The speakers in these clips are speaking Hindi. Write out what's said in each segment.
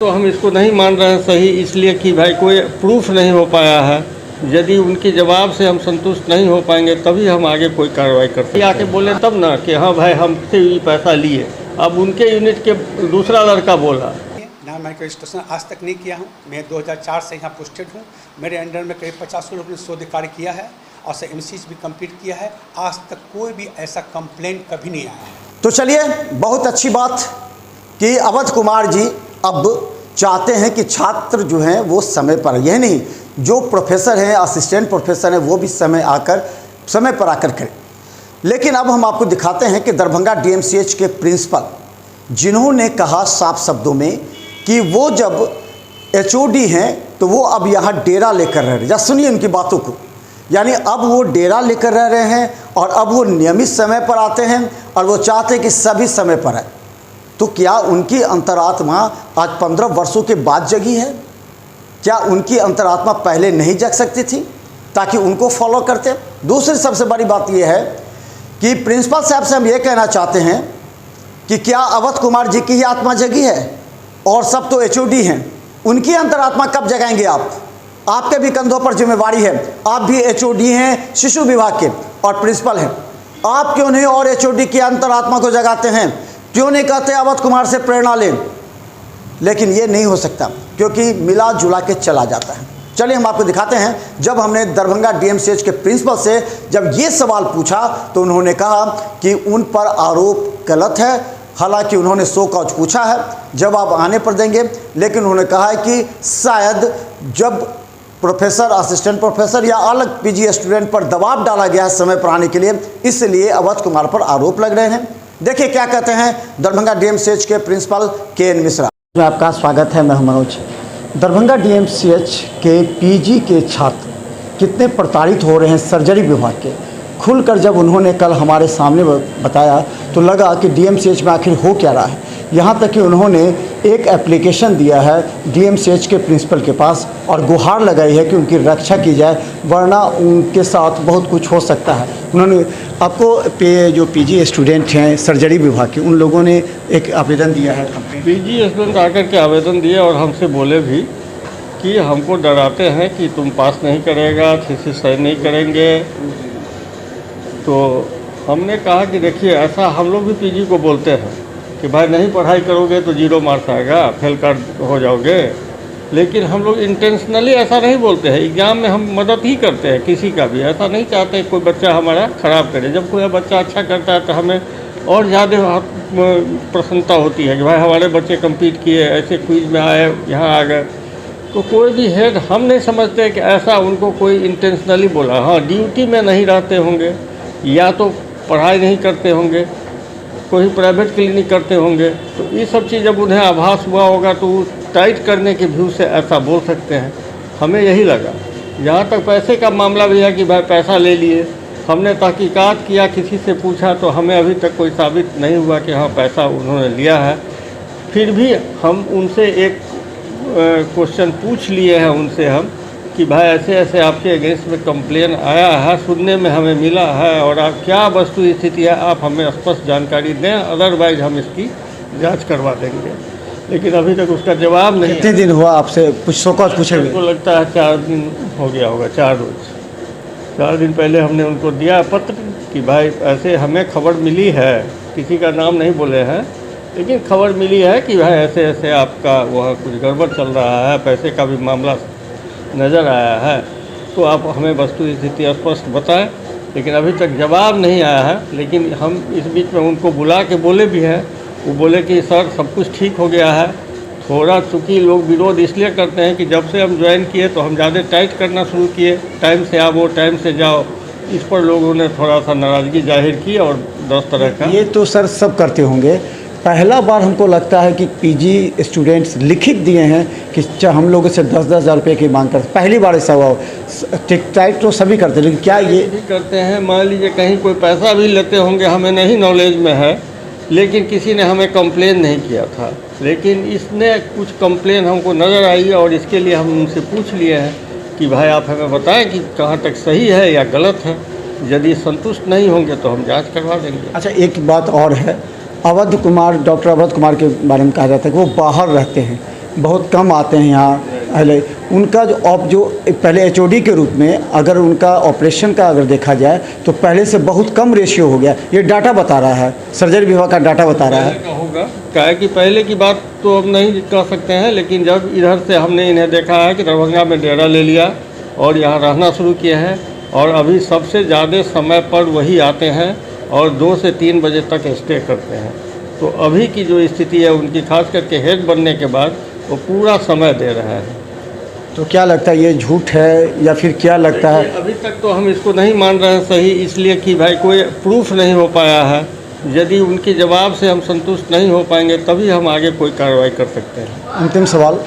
तो हम इसको नहीं मान रहे हैं सही, इसलिए कि भाई कोई प्रूफ नहीं हो पाया है। यदि उनके जवाब से हम संतुष्ट नहीं हो पाएंगे तभी हम आगे कोई कार्रवाई करते हैं। आके बोले तब ना कि हाँ भाई हमसे ये पैसा लिए। अब उनके यूनिट के दूसरा लड़का बोला ना, मैं रजिस्ट्रेशन आज तक नहीं किया हूँ। मैं 2004 से यहाँ पोस्टेड हूँ। मेरे अंडर में करीब 50 लोगों ने शोध कार्य किया है और एमसीज भी कंप्लीट किया है। आज तक कोई भी ऐसा कंप्लेंट कभी नहीं आया है। तो चलिए, बहुत अच्छी बात कि अवध कुमार जी अब चाहते हैं कि छात्र जो हैं वो समय पर, यह नहीं जो प्रोफेसर हैं, असिस्टेंट प्रोफेसर हैं, वो भी समय पर आकर करें। लेकिन अब हम आपको दिखाते हैं कि दरभंगा डीएमसीएच के प्रिंसिपल जिन्होंने कहा साफ शब्दों में कि वो जब एचओडी हैं तो वो अब यहाँ डेरा लेकर रह रहे हैं। या सुनिए उनकी बातों को, यानी अब वो डेरा लेकर रह रहे हैं और अब वो नियमित समय पर आते हैं और वो चाहते हैं कि सभी समय पर आए। तो क्या उनकी अंतरात्मा आज 15 वर्षों के बाद जगी है? क्या उनकी अंतरात्मा पहले नहीं जग सकती थी ताकि उनको फॉलो करते? दूसरी सबसे बड़ी बात यह है कि प्रिंसिपल साहब से हम ये कहना चाहते हैं कि क्या अवध कुमार जी की ही आत्मा जगी है? और सब तो एचओडी हैं, उनकी अंतरात्मा कब जगाएंगे आप? आपके भी कंधों पर जिम्मेवारी है। आप भी एचओडी हैं शिशु विभाग के और प्रिंसिपल हैं। आप क्यों नहीं और एचओडी की अंतरात्मा को जगाते हैं? क्यों नहीं कहते अवध कुमार से प्रेरणा लें? लेकिन ये नहीं हो सकता क्योंकि मिला जुला के चला जाता है। चलिए हम आपको दिखाते हैं, जब हमने दरभंगा डीएमसीएच के प्रिंसिपल से जब ये सवाल पूछा तो उन्होंने कहा कि उन पर आरोप गलत है। हालांकि उन्होंने सो कॉज पूछा है, जवाब आने पर देंगे, लेकिन उन्होंने कहा है कि शायद जब प्रोफेसर, असिस्टेंट प्रोफेसर या अलग पीजी स्टूडेंट पर दबाव डाला गया है समय पर आने के लिए, इसलिए अवध कुमार पर आरोप लग रहे हैं। देखिए क्या कहते हैं दरभंगा डीएमसीएच के प्रिंसिपल के.एन. मिश्रा। आपका स्वागत है। मैं मनोज। दरभंगा डीएमसीएच के पीजी के छात्र कितने प्रताड़ित हो रहे हैं सर्जरी विभाग के, खुलकर जब उन्होंने कल हमारे सामने बताया तो लगा कि डीएमसीएच में आखिर हो क्या रहा है। यहाँ तक कि उन्होंने एक एप्लीकेशन दिया है डीएमसीएच के प्रिंसिपल के पास और गुहार लगाई है कि उनकी रक्षा की जाए, वरना उनके साथ बहुत कुछ हो सकता है। उन्होंने आपको जो पीजी स्टूडेंट हैं सर्जरी विभाग के, उन लोगों ने एक आवेदन दिया है। पीजी स्टूडेंट आकर के आवेदन दिए और हमसे बोले भी कि हमको डराते हैं कि तुम पास नहीं करेगा, थीसिस साइन नहीं करेंगे। तो हमने कहा कि देखिए ऐसा हम लोग भी पीजी को बोलते हैं कि भाई नहीं पढ़ाई करोगे तो 0 मार्क्स आएगा, फेल कर हो जाओगे। लेकिन हम लोग इंटेंशनली ऐसा नहीं बोलते हैं। एग्ज़ाम में हम मदद ही करते हैं किसी का भी, ऐसा नहीं चाहते कोई बच्चा हमारा ख़राब करे। जब कोई बच्चा अच्छा करता है तो हमें और ज़्यादा प्रसन्नता होती है कि भाई हमारे बच्चे कम्पीट किए, ऐसे क्विज में आए, यहाँ आ गए। तो कोई भी हेड हम नहीं समझते कि ऐसा उनको कोई इंटेंशनली बोला। हाँ, ड्यूटी में नहीं रहते होंगे या तो पढ़ाई नहीं करते होंगे, कोई प्राइवेट क्लिनिक करते होंगे, तो ये सब चीज़ जब उन्हें आभास हुआ होगा तो टाइट करने के व्यू से ऐसा बोल सकते हैं। हमें यही लगा। यहाँ तक पैसे का मामला भी है कि भाई पैसा ले लिए। हमने तहकीकात किया, किसी से पूछा तो हमें अभी तक कोई साबित नहीं हुआ कि हाँ पैसा उन्होंने लिया है। फिर भी हम उनसे एक क्वेश्चन पूछ लिए हैं उनसे हम कि भाई ऐसे ऐसे आपके अगेंस्ट में कंप्लेन आया है, सुनने में हमें मिला है, और आप क्या वस्तु स्थिति है आप हमें स्पष्ट जानकारी दें, अदरवाइज हम इसकी जांच करवा देंगे। लेकिन अभी तक उसका जवाब नहीं। कितने दिन हुआ आपसे कुछ सोकॉज पूछे हुए? मुझको लगता है 4 दिन हो गया होगा, 4 रोज। 4 दिन पहले हमने उनको दिया पत्र कि भाई ऐसे हमें खबर मिली है, किसी का नाम नहीं बोले हैं, लेकिन खबर मिली है कि भाई ऐसे ऐसे आपका वहाँ कुछ गड़बड़ चल रहा है, पैसे का भी मामला नज़र आया है, तो आप हमें वस्तु स्थिति स्पष्ट बताएं। लेकिन अभी तक जवाब नहीं आया है। लेकिन हम इस बीच में उनको बुला के बोले भी हैं, वो बोले कि सर सब कुछ ठीक हो गया है। थोड़ा चूँकि लोग विरोध इसलिए करते हैं कि जब से हम ज्वाइन किए तो हम ज़्यादा टाइट करना शुरू किए, टाइम से आओ, टाइम से जाओ, इस पर लोगों ने थोड़ा सा नाराज़गी जाहिर की और 10 तरह का। ये तो सर सब करते होंगे। पहला बार हमको लगता है कि पीजी स्टूडेंट्स लिखित दिए हैं कि हम लोगों से 10-10 हज़ार रुपये की मांग करते। पहली बार ऐसा हुआ। टिक टाइट तो सभी करते हैं, लेकिन क्या ये भी करते हैं? मान लीजिए कहीं कोई पैसा भी लेते होंगे, हमें नहीं नॉलेज में है, लेकिन किसी ने हमें कंप्लेन नहीं किया था, लेकिन इसने कुछ कंप्लेन हमको नज़र आई और इसके लिए हम उनसे पूछ लिए हैं कि भाई आप हमें बताएं कि कहाँ तक सही है या गलत है। यदि संतुष्ट नहीं होंगे तो हम जांच करवा देंगे। अच्छा, एक बात और है, अवध कुमार, डॉक्टर अवध कुमार के बारे में कहा जाता है कि वो बाहर रहते हैं, बहुत कम आते हैं यहाँ पहले उनका जो पहले एचओडी के रूप में अगर उनका ऑपरेशन का अगर देखा जाए तो पहले से बहुत कम रेशियो हो गया। ये डाटा बता रहा है, सर्जरी विभाग का डाटा बता रहा है। होगा क्या है कि पहले की बात तो अब नहीं कह सकते हैं, लेकिन जब इधर से हमने इन्हें देखा है कि दरभंगा में डेरा ले लिया और यहाँ रहना शुरू किया है, और अभी सबसे ज़्यादा समय पर वही आते हैं और 2 से 3 बजे तक स्टे करते हैं। तो अभी की जो स्थिति है उनकी, खास करके हेड बनने के बाद, वो पूरा समय दे रहा है। तो क्या लगता है ये झूठ है या फिर क्या लगता है? अभी तक तो हम इसको नहीं मान रहे हैं सही, इसलिए कि भाई कोई प्रूफ नहीं हो पाया है। यदि उनके जवाब से हम संतुष्ट नहीं हो पाएंगे तभी हम आगे कोई कार्रवाई कर सकते हैं। अंतिम सवाल,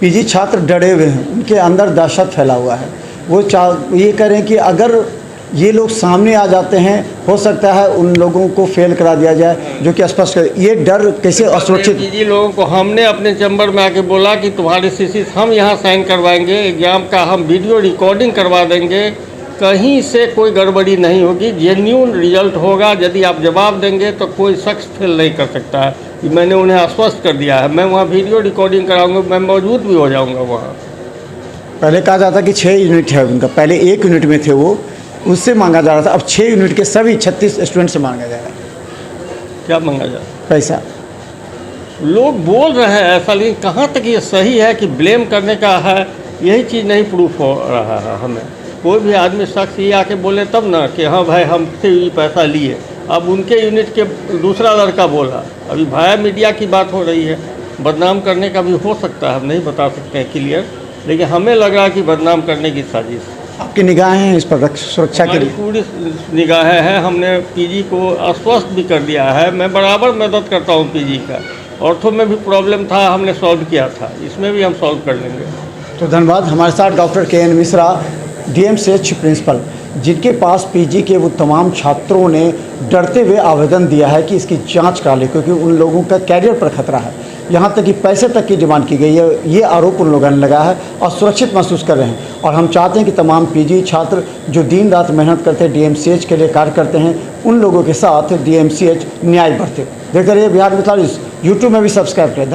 पीजी छात्र डरे हुए हैं, उनके अंदर दहशत फैला हुआ है। वो ये करें कि अगर ये लोग सामने आ जाते हैं, हो सकता है उन लोगों को फेल करा दिया जाए, जो कि स्पष्ट है। ये डर कैसे असुरक्षित? पीजी लोगों को हमने अपने चैम्बर में आके बोला कि तुम्हारी थीसिस हम यहाँ साइन करवाएंगे, एग्ज़ाम का हम वीडियो रिकॉर्डिंग करवा देंगे, कहीं से कोई गड़बड़ी नहीं होगी, जेन्यून रिजल्ट होगा। यदि आप जवाब देंगे तो कोई शख्स फेल नहीं कर सकता है। मैंने उन्हें आश्वस्त कर दिया है। मैं वहाँ वीडियो रिकॉर्डिंग कराऊंगा, मैं मौजूद भी हो जाऊँगा वहाँ। पहले कहा जाता कि 6 यूनिट है उनका, पहले 1 यूनिट में थे वो, उससे मांगा जा रहा था। अब 6 यूनिट के सभी 36 स्टूडेंट से मांगा जा रहा है। क्या मांगा जा रहा है? पैसा। लोग बोल रहे हैं ऐसा, लेकिन कहाँ तक ये सही है कि ब्लेम करने का है, यही चीज़ नहीं प्रूफ हो रहा है हमें। कोई भी आदमी शख्स ये आके बोले तब ना कि हाँ भाई हमसे ये पैसा लिए। अब उनके यूनिट के दूसरा लड़का बोला, अभी भाया मीडिया की बात हो रही है, बदनाम करने का भी हो सकता है, हम नहीं बता सकते हैं क्लियर, लेकिन हमें लगा कि बदनाम करने की साजिश। आपकी निगाहें हैं इस पर सुरक्षा के लिए? पूरी निगाहें हैं। हमने पीजी को आश्वस्त भी कर दिया है। मैं बराबर मदद करता हूँ पीजी का। ऑर्थो में भी प्रॉब्लम था, हमने सॉल्व किया था, इसमें भी हम सॉल्व कर लेंगे। तो धन्यवाद। हमारे साथ डॉक्टर के एन मिश्रा, डीएमसीएच प्रिंसिपल, जिनके पास पीजी के वो तमाम छात्रों ने डरते हुए आवेदन दिया है कि इसकी जांच करा ले, क्योंकि उन लोगों का कैरियर पर खतरा है। यहाँ तक कि पैसे तक की डिमांड की गई है, ये आरोप उन लोगों ने लगा है और सुरक्षित महसूस कर रहे हैं। और हम चाहते हैं कि तमाम पीजी छात्र जो दिन रात मेहनत करते हैं, डीएमसीएच के लिए कार्य करते हैं, उन लोगों के साथ डीएमसीएच न्याय बरते। देखते रहिए बिहार 45, यूट्यूब में भी सब्सक्राइब करें।